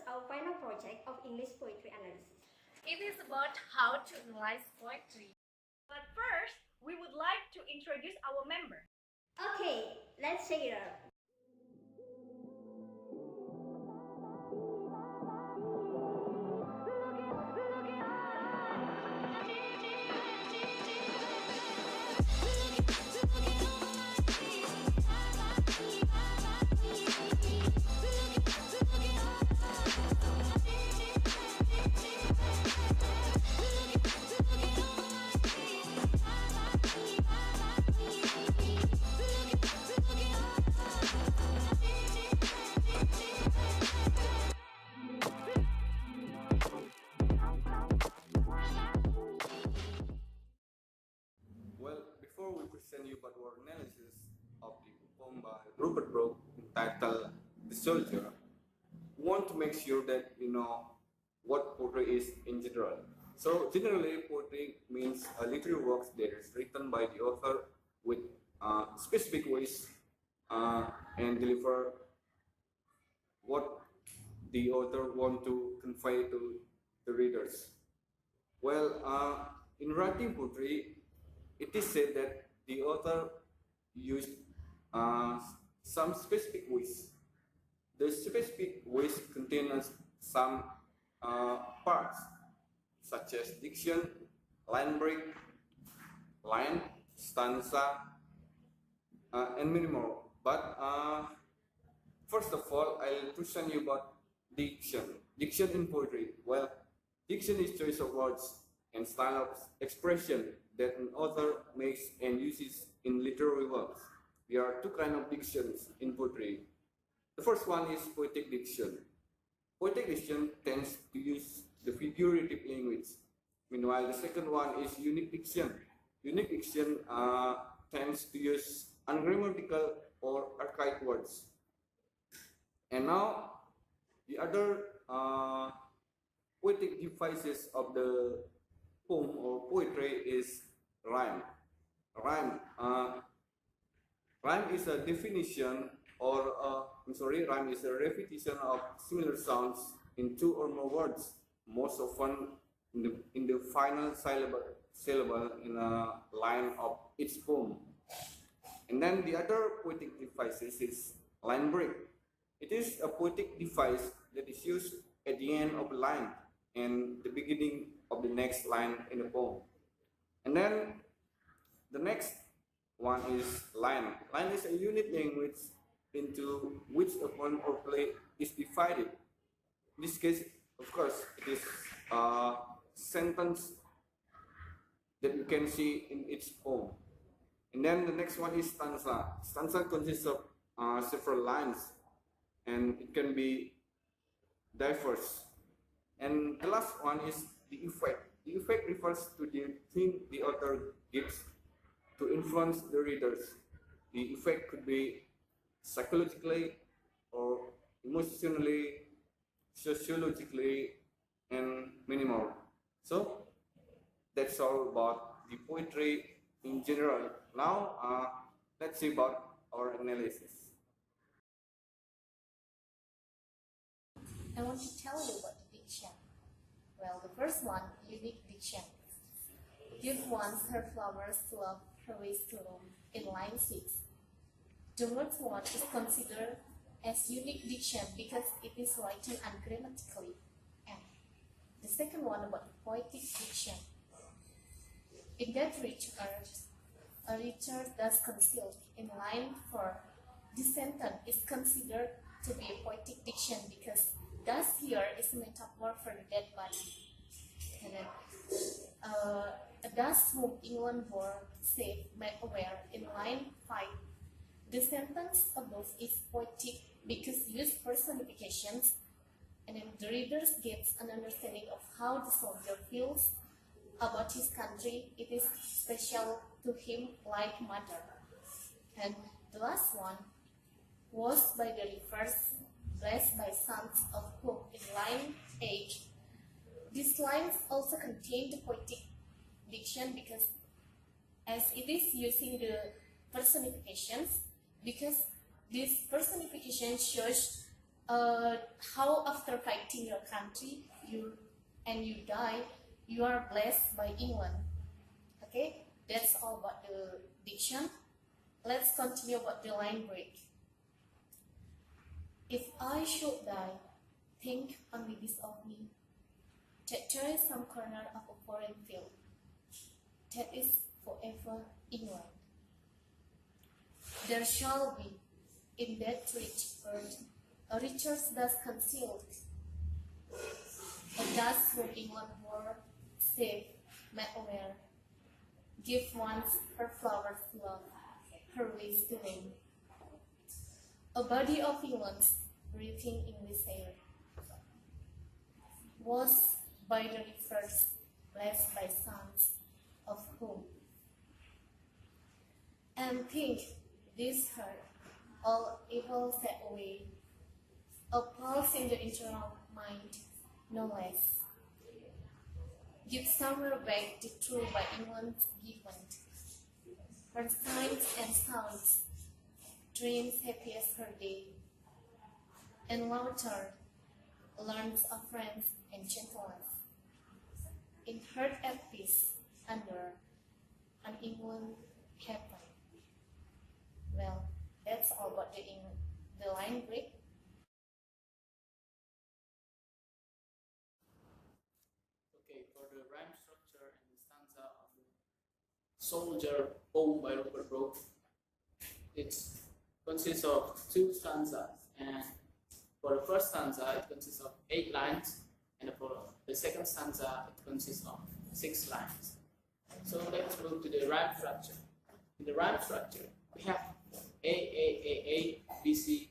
our final project of English poetry analysis. It is about how to analyze poetry. But first, we would like to introduce our member. Okay, let's check it out. Well, before we present you about our analysis of the poem by Rupert Brooke entitled The Soldier, we want to make sure that you know what poetry is in general. So generally, poetry means a literary work that is written by the author with specific ways and deliver what the author want to convey to the readers. Well, in writing poetry, it is said that the author used some specific ways. The specific ways contain some parts, such as diction, line break, line, stanza, and many more. But first of all, I'll present you about diction. Diction in poetry. Well, diction is choice of words and style of expression that an author makes and uses in literary works. There are two kinds of dictions in poetry. The first one is poetic diction. Poetic diction tends to use the figurative language. Meanwhile, the second one is unique diction. Unique diction tends to use ungrammatical or archaic words. And now, the other poetic devices of the poem or poetry is rhyme. Rhyme is a definition or rhyme is a repetition of similar sounds in two or more words, most often in the final syllable in a line of each poem. And then the other poetic devices is line break. It is a poetic device that is used at the end of a line and the beginning of the next line in a poem. And then the next one is line. Line is a unit language into which a poem or play is divided. In this case, of course, it is a sentence that you can see in each poem. And then the next one is stanza. Stanza consists of several lines and it can be diverse. And the last one is the effect. The effect refers to the thing the author gives to influence the readers. The effect could be psychologically or emotionally, sociologically, and many more. So that's all about the poetry in general. Now let's see about our analysis. I want to tell you about the diction. Well, the first one, unique diction. Give once her flowers to love her ways to roam in line 6. The word one is considered as unique diction because it is written ungrammatically. And the second one about the poetic diction. In that rich earth, a richer thus concealed in line 4. This sentence is considered to be a poetic diction because thus here is a metaphor for the dead body. And then thus whom England bore safe made aware in line 5. The sentence above is poetic because used personifications and then the reader gets an understanding of how the soldier feels about his country. It is special to him like mother. And the last one was by the rivers, blessed by sons of hope in line 8. These lines also contain the poetic diction because as it is using the personifications, because this personification shows how after fighting your country you die, you are blessed by England. Okay, that's all about the diction. Let's continue about the line break. If I should die, think only this of me, that there is some corner of a foreign field, that is forever England. There shall be in that rich earth a riches thus concealed, a dust whom England wore, save, made aware, give once her flowers to love, her ways to name. A body of England's breathing in this air was by the rivers blessed by sons of home. And think this hurt, all evil set away, a pulse in the internal mind, no less. Give somewhere back the true by England given, her signs and sounds, dreams happy as her day, and laughter, learns of friends and gentleness, in heart at peace under an England heaven. Well, that's all about the line break. Okay, for the rhyme structure and the stanza of the Soldier poem by Rupert Brooke, it consists of 2 stanzas, and for the first stanza it consists of 8 lines, and for the second stanza it consists of 6 lines. So let's move to the rhyme structure. In the rhyme structure, we have A, B, C,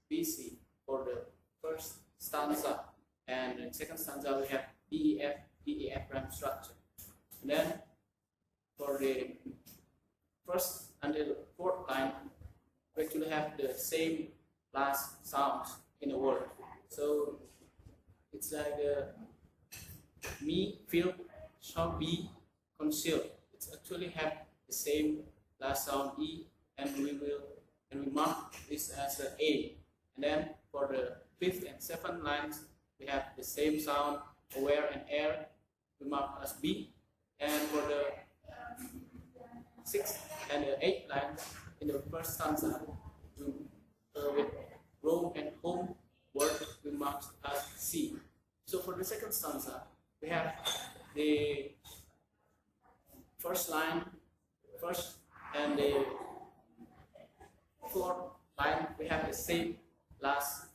B, C for the first stanza, and in the second stanza we have D, E, F rhyme structure. And then for the first until fourth line, we actually have the same last sound in a word. So it's like me, feel, shall be, conceal. It's actually have the same last sound E, and we mark this as A. And then for the fifth and seventh lines, we have the same sound, aware and air, we mark as B. And for the sixth and the eighth lines in the first stanza, with roam and home word, we mark as C. So for the second stanza, we have the first line, first and the fourth line, we have the same last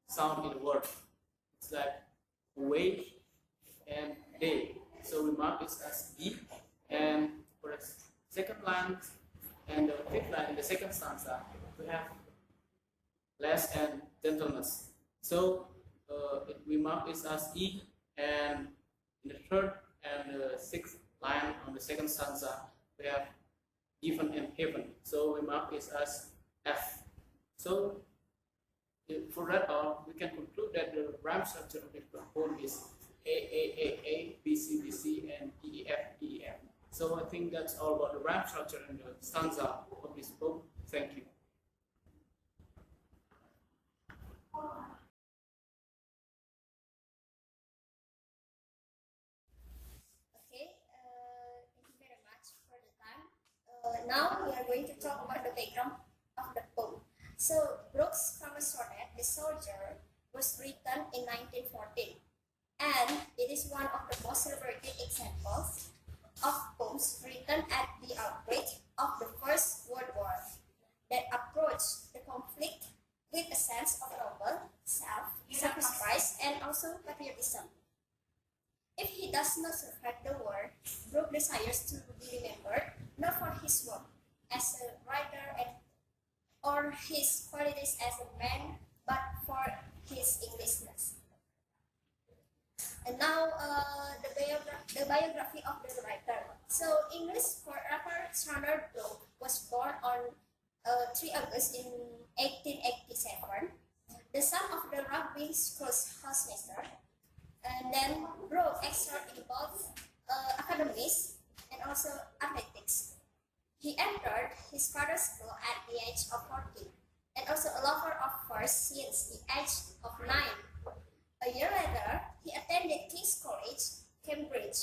sound in the word. It's like way and day. So we mark this as E. And for the second line and the fifth line in the second stanza, we have less and gentleness. So we mark this as E, and in the third and the sixth line on the second stanza, we have given and heaven. So we mark this as F. So for that all, we can conclude that the rhyme structure of the poem is A, B, C, and E, F. So I think that's all about the rhyme structure and the stanza of this poem. Thank you. Okay, thank you very much for the time. Now we are going to talk about the background of the poem. So, Brooke's famous sonnet, The Soldier, was written in 1914, and it is one of the most celebrated examples of poems written at the outbreak of the First World War that approached the conflict with a sense of noble self-sacrifice and also patriotism. If he does not survive the war, Brooke desires to be remembered not for his work as a writer or his qualities as a man, but for his Englishness. And now the biography of the writer. So English rapper Rupert Brooke was born on 3 August in 1887, the son of the rugby school's housemaster. And then Brooke excelled in both academics and also athletics. He entered his father's school at the age of 14, and also a lover of horse since the age of 9. A year later, he attended King's College, Cambridge,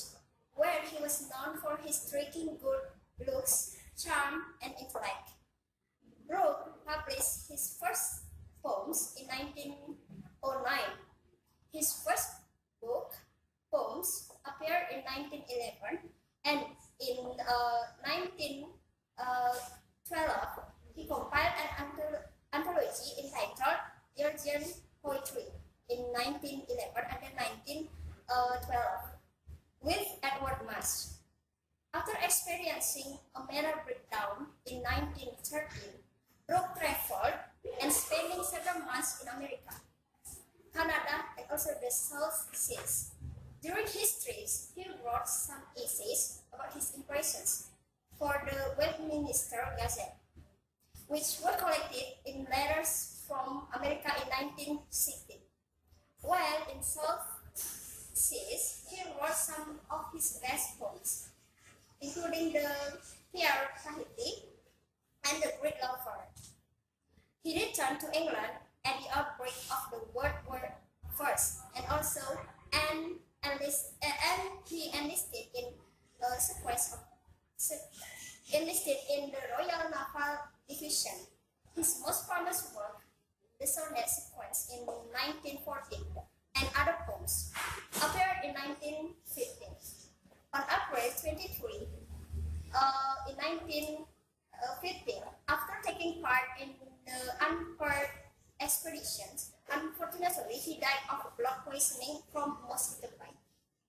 where he was known for his striking good looks, charm, and intellect. Brooke published his first poems in 1909. His first book, Poems, appeared in 1911, and in 1912, he compiled an anthology entitled Georgian Poetry in 1911 and then 1912 with Edward Marsh. After experiencing a mental breakdown in 1913, Brooke traveled and spending several months in America, Canada, and also the South Seas. During his trips, he wrote some essays about his impressions for the Westminster Gazette, which were collected in letters from America in 1960. While in South Seas, he wrote some of his best poems, including the Fair Tahiti and the Great Lover. He returned to England at the outbreak of the World War I, and also he enlisted in a sequence of enlisted in the Royal Naval Division. His most famous work, the Sonnet Sequence in 1914, and other poems, appeared in 1915. On April 23, in 1915, after taking part in the unpaired expeditions, unfortunately he died of blood poisoning from mosquito bite.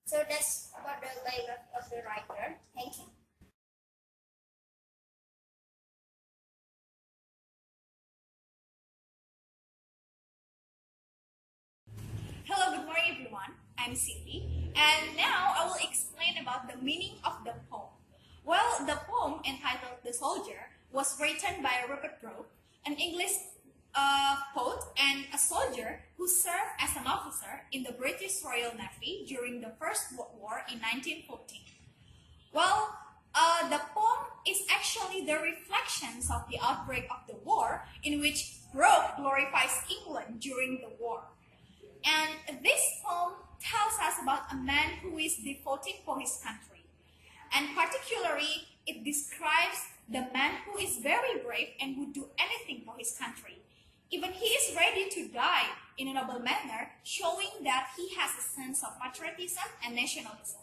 So that's about the biography of the writer. Thank you. Hello, good morning everyone. I'm Cindy, and now I will explain about the meaning of the poem. Well, the poem entitled The Soldier was written by Rupert Brooke, an English poet and a soldier who served as an officer in the British Royal Navy during the First World War in 1914. Well, the poem is actually the reflections of the outbreak of the war, in which Brooke glorifies England during the war. And this poem tells us about a man who is devoted for his country. And particularly, it describes the man who is very brave and would do anything for his country. Even he is ready to die in a noble manner, showing that he has a sense of patriotism and nationalism.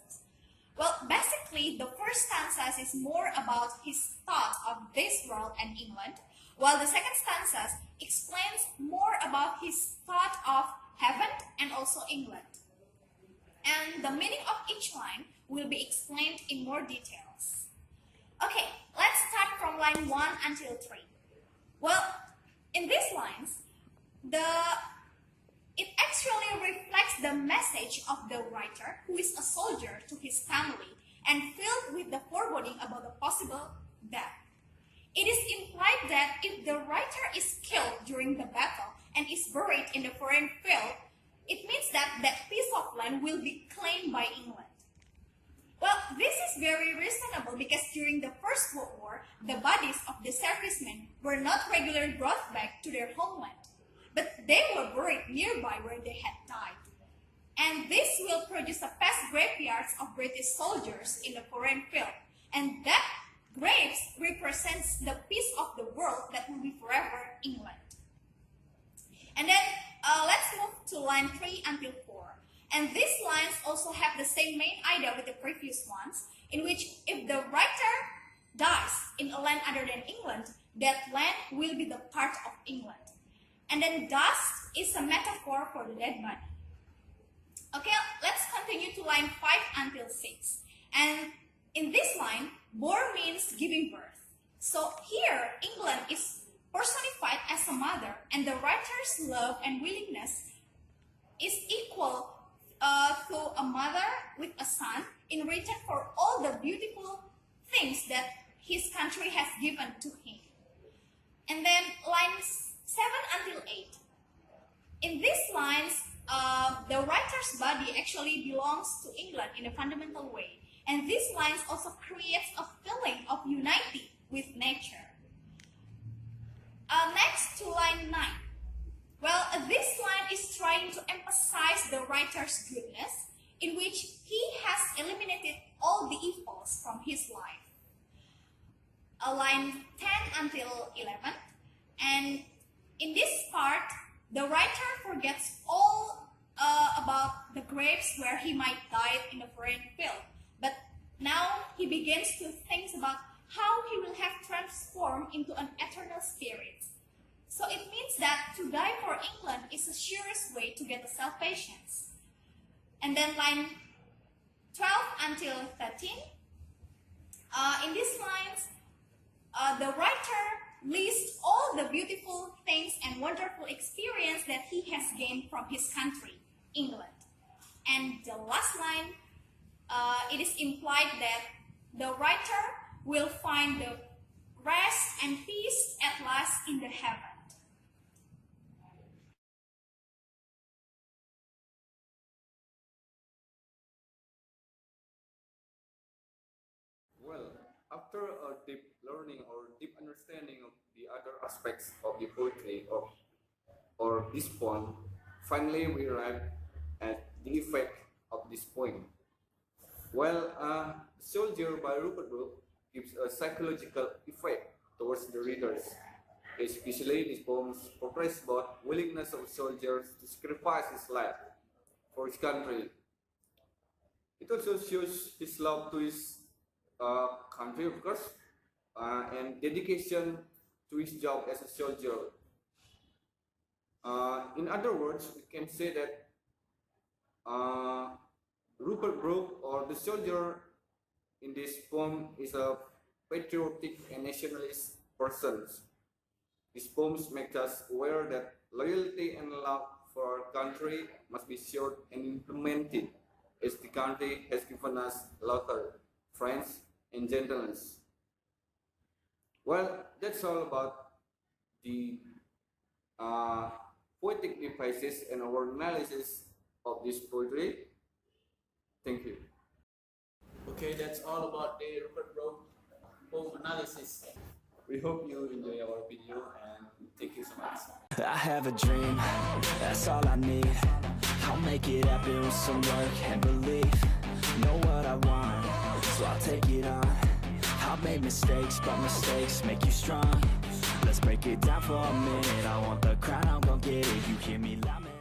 Well, basically, the first stanza is more about his thought of this world and England, while the second stanza explains more about his thought of heaven and also England. And the meaning of each line will be explained in more details. Okay, let's start from line 1 until 3. Well, in these lines, it actually reflects the message of the writer, who is a soldier, to his family and filled with the foreboding about the possible death. It is implied that if the writer is killed during the battle and is buried in the foreign field, it means that that piece of land will be claimed by England. Well, this is very reasonable because during the First World War, the bodies of the servicemen were not regularly brought back to their homeland, but they were buried nearby where they had died. And this will produce a vast graveyards of British soldiers in the foreign field, and that graves represents the piece of the world that will be forever England. And then let's move to line 3 until 4. And these lines also have the same main idea with the previous ones, in which if the writer dies in a land other than England, that land will be the part of England. And then dust is a metaphor for the dead body. Okay, let's continue to line 5 until 6. And in this line, bore means giving birth. So here, England is personified as a mother, and the writer's love and willingness is equal to a mother with a son in return for all the beautiful things that his country has given to him. And then lines 7 until 8. In these lines, the writer's body actually belongs to England in a fundamental way. And these lines also creates a feeling of unity with nature. Next to line 9. Well, this line is trying to emphasize the writer's goodness, in which he has eliminated all the evils from his life. Line 10 until 11. And in this part, the writer forgets all about the graves where he might die in the foreign field. But now he begins to think about how he will have transformed into an eternal spirit. So it means that to die for England is the surest way to get the salvation. And then line 12 until 13. In these lines, the writer lists all the beautiful things and wonderful experience that he has gained from his country, England. And the last line, it is implied that the writer will find the rest and peace at last in the heaven. Well, after a deep learning or deep understanding of the other aspects of the poetry or this poem, finally we arrive at the effect of this poem. Well, Soldier by Rupert Brooke gives a psychological effect towards the readers, especially this poem portrays about willingness of soldiers to sacrifice his life for his country. It also shows his love to his country, of course, and dedication to his job as a soldier. In other words, we can say that Rupert Brooke, or the soldier in this poem, is a patriotic and nationalist person. These poems make us aware that loyalty and love for our country must be shared and implemented, as the country has given us laughter, friends, and gentleness. Well, that's all about the poetic devices and our analysis of this poetry. Thank you. Okay, that's all about the Rupert Brooke poem analysis. We hope you enjoy our video and thank you so much. I have a dream, that's all I need. I'll make it happen with some work and belief. Know what I want, so I'll take it on. I've made mistakes, but mistakes make you strong. Let's break it down for a minute. I want the crown, I'm gon' get it. You hear me loud, man.